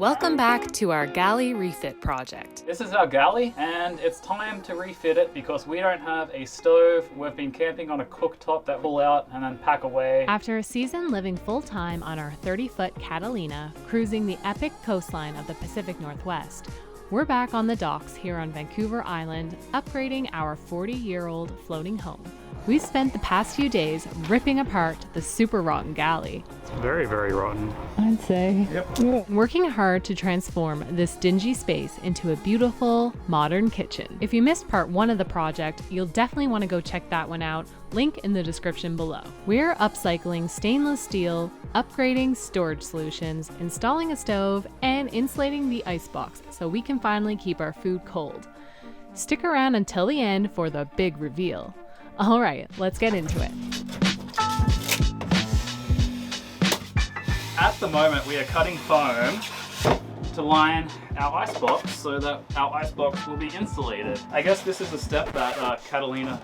Welcome back to our Galley Refit project. This is our galley, and it's time to refit it because we don't have a stove. We've been camping on a cooktop that pull out and then pack away. After a season living full-time on our 30-foot Catalina, cruising the epic coastline of the Pacific Northwest, we're back on the docks here on Vancouver Island, upgrading our 40-year-old floating home. We've spent the past few days ripping apart the super rotten galley. It's very, very rotten, I'd say. Yep. Working hard to transform this dingy space into a beautiful, modern kitchen. If you missed part 1 of the project, you'll definitely want to go check that one out. Link in the description below. We're upcycling stainless steel, upgrading storage solutions, installing a stove, and insulating the icebox so we can finally keep our food cold. Stick around until the end for the big reveal. All right, let's get into it. At the moment, we are cutting foam to line our icebox so that our icebox will be insulated. I guess this is a step that Catalina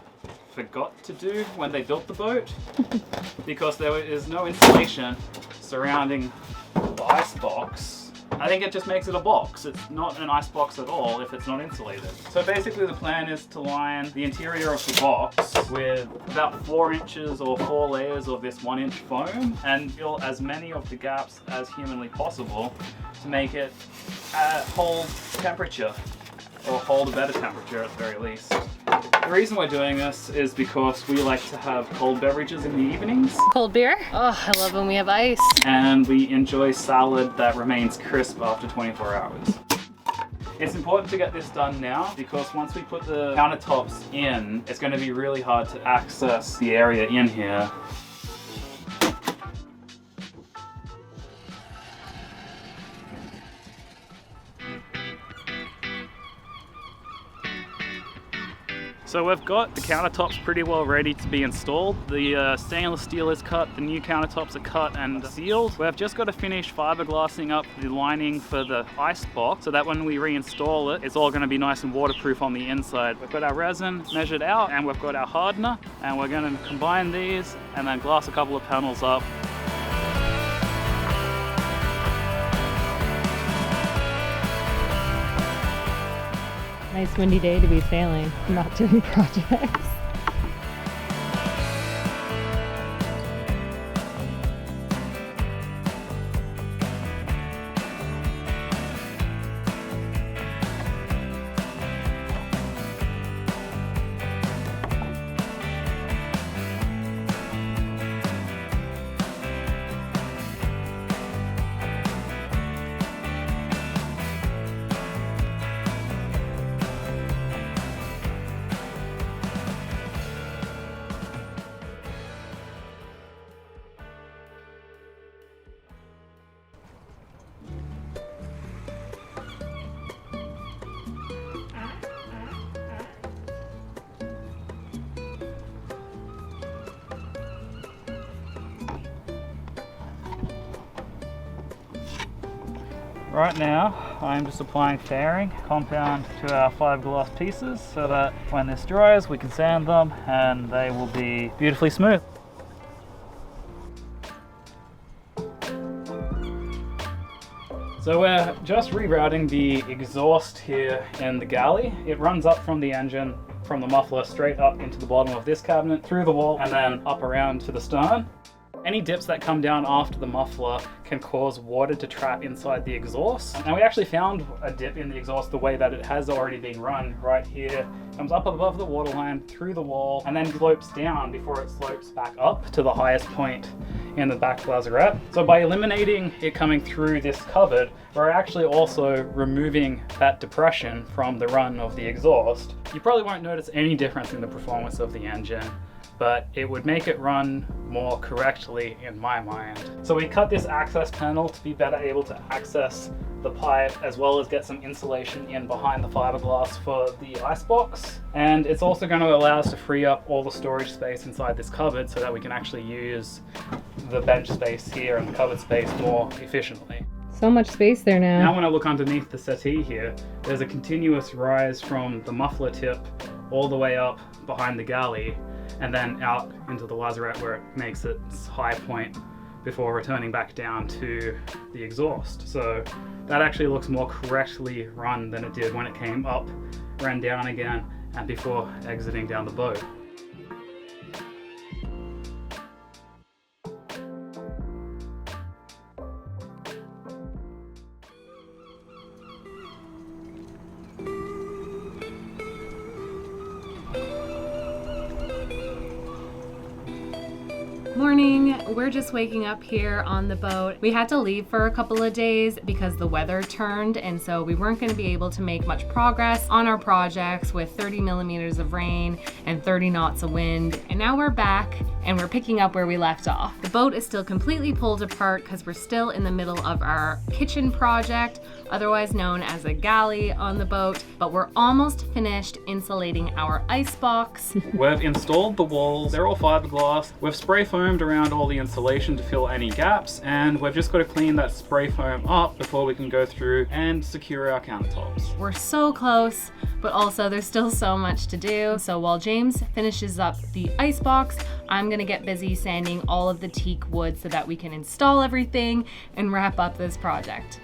forgot to do when they built the boat because there is no insulation surrounding the icebox. I think it just makes it a box. It's not an icebox at all if it's not insulated. So basically the plan is to line the interior of the box with about 4 inches or 4 layers of this 1-inch foam and fill as many of the gaps as humanly possible to make it hold temperature, or hold a better temperature at the very least. The reason we're doing this is because we like to have cold beverages in the evenings. Cold beer? Oh, I love when we have ice. And we enjoy salad that remains crisp after 24 hours. It's important to get this done now because once we put the countertops in, it's going to be really hard to access the area in here. So we've got the countertops pretty well ready to be installed. The stainless steel is cut, the new countertops are cut and sealed. We've just got to finish fiberglassing up the lining for the icebox so that when we reinstall it, it's all going to be nice and waterproof on the inside. We've got our resin measured out and we've got our hardener, and we're going to combine these and then glass a couple of panels up. Nice windy day to be sailing, not doing projects. Right now, I'm just applying fairing compound to our fiberglass pieces so that when this dries, we can sand them and they will be beautifully smooth. So we're just rerouting the exhaust here in the galley. It runs up from the engine, from the muffler, straight up into the bottom of this cabinet, through the wall, and then up around to the stern. Any dips that come down after the muffler can cause water to trap inside the exhaust. And we actually found a dip in the exhaust the way that it has already been run right here. Comes up above the waterline, through the wall, and then slopes down before it slopes back up to the highest point in the back lazarette. So by eliminating it coming through this cupboard, we're actually also removing that depression from the run of the exhaust. You probably won't notice any difference in the performance of the engine, but it would make it run more correctly in my mind. So we cut this access panel to be better able to access the pipe as well as get some insulation in behind the fiberglass for the icebox. And it's also going to allow us to free up all the storage space inside this cupboard so that we can actually use the bench space here and the cupboard space more efficiently. So much space there now. Now when I look underneath the settee here, there's a continuous rise from the muffler tip all the way up behind the galley and then out into the lazarette where it makes its high point before returning back down to the exhaust. So that actually looks more correctly run than it did when it came up, ran down again, and before exiting down the boat. Morning, we're just waking up here on the boat. We had to leave for a couple of days because the weather turned, and so we weren't going to be able to make much progress on our projects with 30 millimeters of rain and 30 knots of wind. And now we're back and we're picking up where we left off. The boat is still completely pulled apart because we're still in the middle of our kitchen project, otherwise known as a galley on the boat, but we're almost finished insulating our icebox. We've installed the walls, they're all fiberglass. We've spray foamed around all the insulation to fill any gaps, and we've just got to clean that spray foam up before we can go through and secure our countertops. We're so close, but also there's still so much to do. So while James finishes up the icebox, I'm gonna get busy sanding all of the teak wood so that we can install everything and wrap up this project.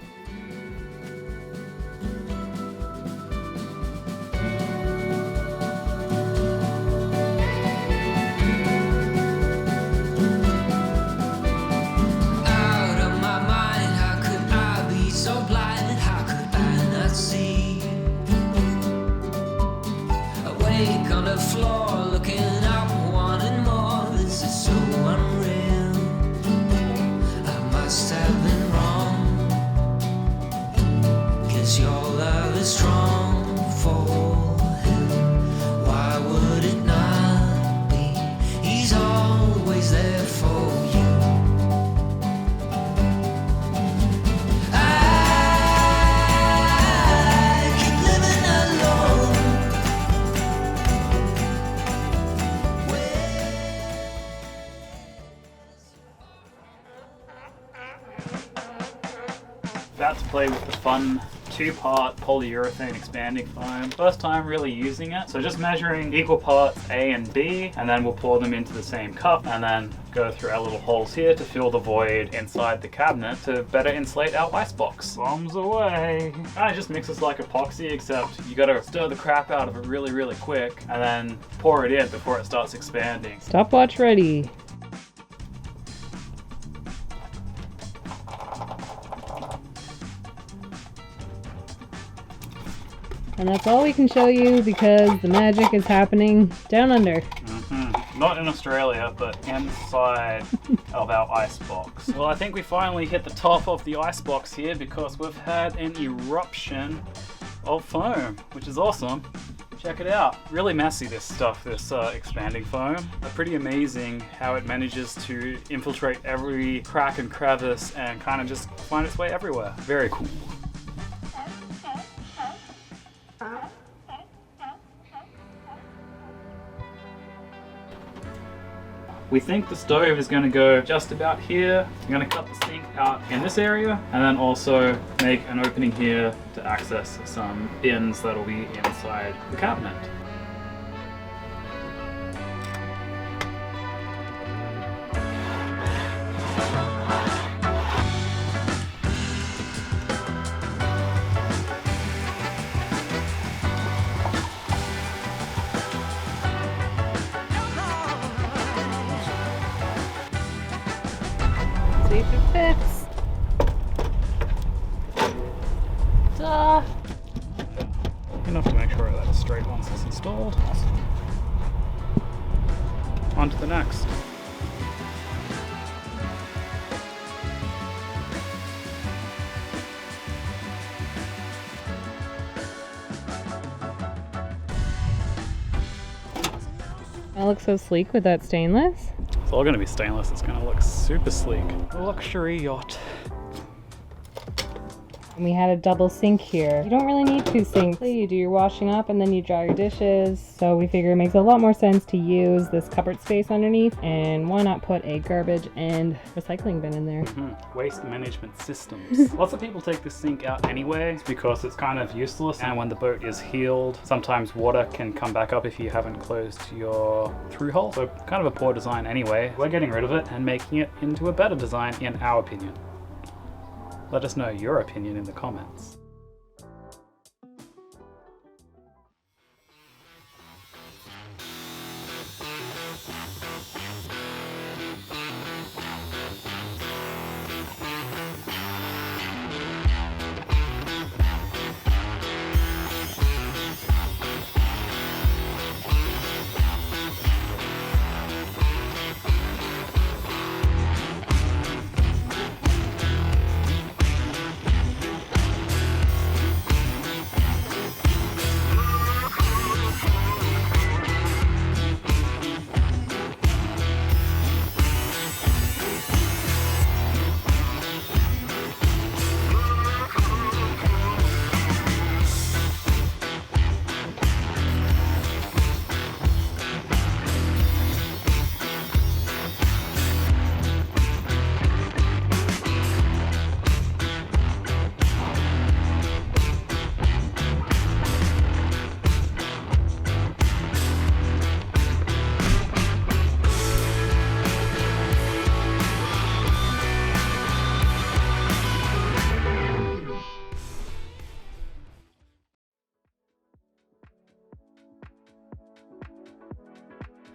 On the floor, looking up, wanting more. This is so unreal. I must have been wrong, 'cause your love is strong for him. Why would it not be? He's always there for you. I keep living alone. About to play with the fun 2-part polyurethane expanding foam. First time really using it. So just measuring equal parts A and B, and then we'll pour them into the same cup and then go through our little holes here to fill the void inside the cabinet to better insulate our icebox. Bombs away. Kind of just mixes like epoxy, except you gotta stir the crap out of it really, really quick and then pour it in before it starts expanding. Stopwatch ready. And that's all we can show you because the magic is happening down under. Not in Australia, but inside of our icebox. Well, I think we finally hit the top of the icebox here because we've had an eruption of foam, which is awesome. Check it out. Really messy, this stuff, this expanding foam. Pretty amazing how it manages to infiltrate every crack and crevice and kind of just find its way everywhere. Very cool. We think the stove is going to go just about here. I'm going to cut the sink out in this area and then also make an opening here to access some bins that'll be inside the cabinet. See if it fits. Duh. Enough to make sure that it's straight once it's installed. Awesome. On to the next. That looks so sleek with that stainless. It's all going to be stainless. It's going to look super sleek. A luxury yacht. And we had a double sink here. You don't really need two sinks. You do your washing up and then you dry your dishes. So we figure it makes a lot more sense to use this cupboard space underneath, and why not put a garbage and recycling bin in there. Waste management systems. Lots of people take this sink out anyway because it's kind of useless, and when the boat is heeled, sometimes water can come back up if you haven't closed your through hole. So kind of a poor design anyway. We're getting rid of it and making it into a better design in our opinion. Let us know your opinion in the comments.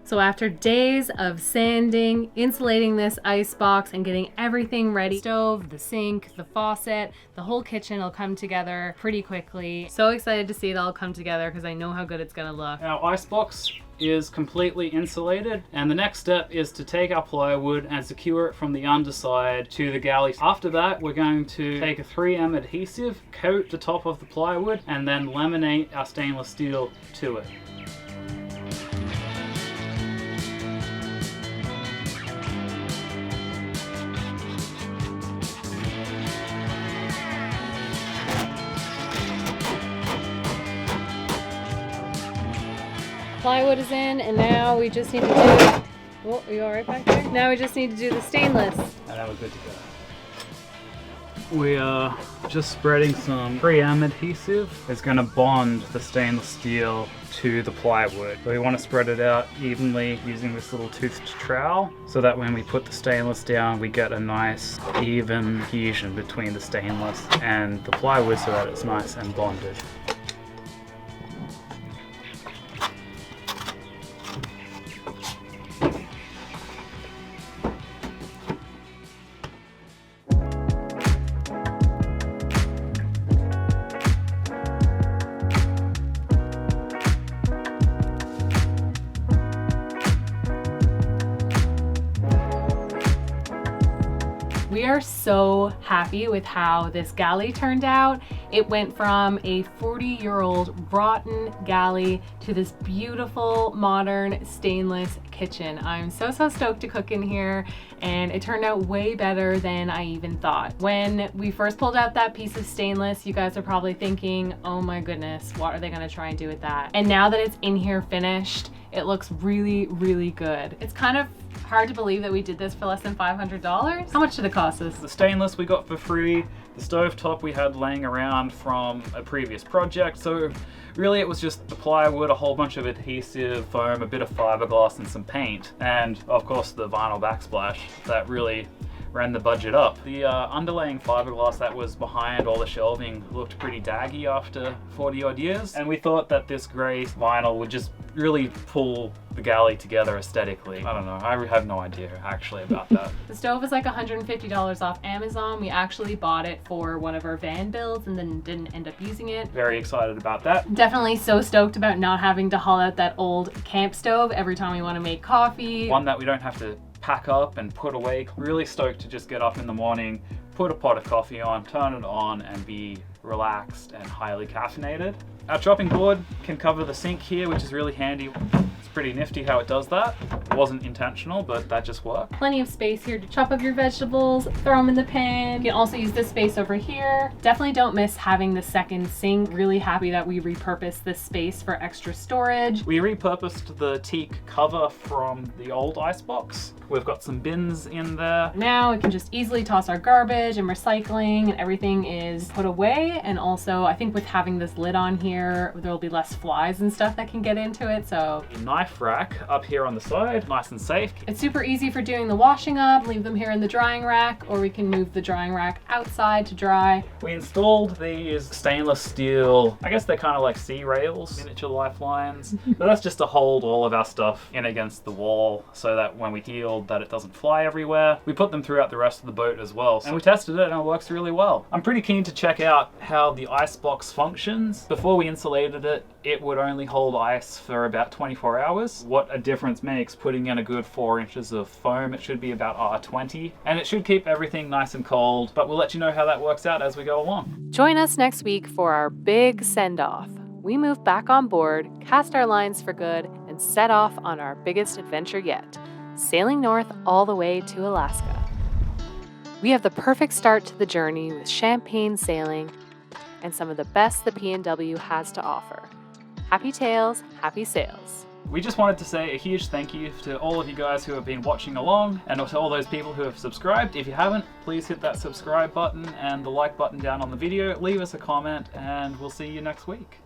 So after days of sanding, insulating this ice box, and getting everything ready, the stove, the sink, the faucet, the whole kitchen will come together pretty quickly. So excited to see it all come together because I know how good it's gonna look. Our icebox is completely insulated, and the next step is to take our plywood and secure it from the underside to the galley. After that, we're going to take a 3M adhesive, coat the top of the plywood, and then laminate our stainless steel to it. Plywood is in, and now we just need to do... Oh, are you all right back there? Now we just need to do the stainless. And now we're good to go. We are just spreading some 3M adhesive. It's going to bond the stainless steel to the plywood. So we want to spread it out evenly using this little toothed trowel, so that when we put the stainless down, we get a nice even adhesion between the stainless and the plywood so that it's nice and bonded. We are so happy with how this galley turned out. It went from a 40-year-old rotten galley to this beautiful modern stainless kitchen. I'm so stoked to cook in here, and it turned out way better than I even thought. When we first pulled out that piece of stainless, you guys are probably thinking, oh my goodness, what are they gonna try and do with that? And now that it's in here finished, it looks really good. It's kind of hard to believe that we did this for less than $500. How much did it cost us? The stainless we got for free. The stovetop we had laying around from a previous project. So really it was just the plywood, a whole bunch of adhesive, foam, a bit of fiberglass and some paint. And of course the vinyl backsplash that really ran the budget up. The underlaying fiberglass that was behind all the shelving looked pretty daggy after 40 odd years. And we thought that this grey vinyl would just really pull the galley together aesthetically. I don't know, I have no idea actually about that. The stove is like $150 off Amazon. We actually bought it for one of our van builds and then didn't end up using it. Very excited about that. Definitely so stoked about not having to haul out that old camp stove every time we want to make coffee. One that we don't have to pack up and put away. Really stoked to just get up in the morning, put a pot of coffee on, turn it on, and be relaxed and highly caffeinated. Our chopping board can cover the sink here, which is really handy. It's pretty nifty how it does that. It wasn't intentional, but that just worked. Plenty of space here to chop up your vegetables, throw them in the pan. You can also use this space over here. Definitely don't miss having the second sink. Really happy that we repurposed this space for extra storage. We repurposed the teak cover from the old icebox. We've got some bins in there. Now we can just easily toss our garbage and recycling, and everything is put away. And also, I think with having this lid on here, there'll be less flies and stuff that can get into it. So A knife rack up here on the side, nice and safe. it's super easy for doing the washing up. Leave them here in the drying rack, or we can move the drying rack outside to dry. We installed these stainless steel, I guess they're kind of like sea rails, miniature lifelines. But that's just to hold all of our stuff in against the wall so that when we heal, that it doesn't fly everywhere. We put them throughout the rest of the boat as well. And we tested it and it works really well. I'm pretty keen to check out how the icebox functions. Before we insulated it, it would only hold ice for about 24 hours. What a difference makes putting in a good 4 inches of foam. It should be about R20 and it should keep everything nice and cold, but we'll let you know how that works out as we go along. Join us next week for our big send-off. We move back on board, cast our lines for good, and set off on our biggest adventure yet, sailing north all the way to Alaska. We have the perfect start to the journey with champagne sailing and some of the best the P&W has to offer. Happy tales, happy sails. We just wanted to say a huge thank you to all of you guys who have been watching along and to all those people who have subscribed. If you haven't, please hit that subscribe button and the like button down on the video. Leave us a comment and we'll see you next week.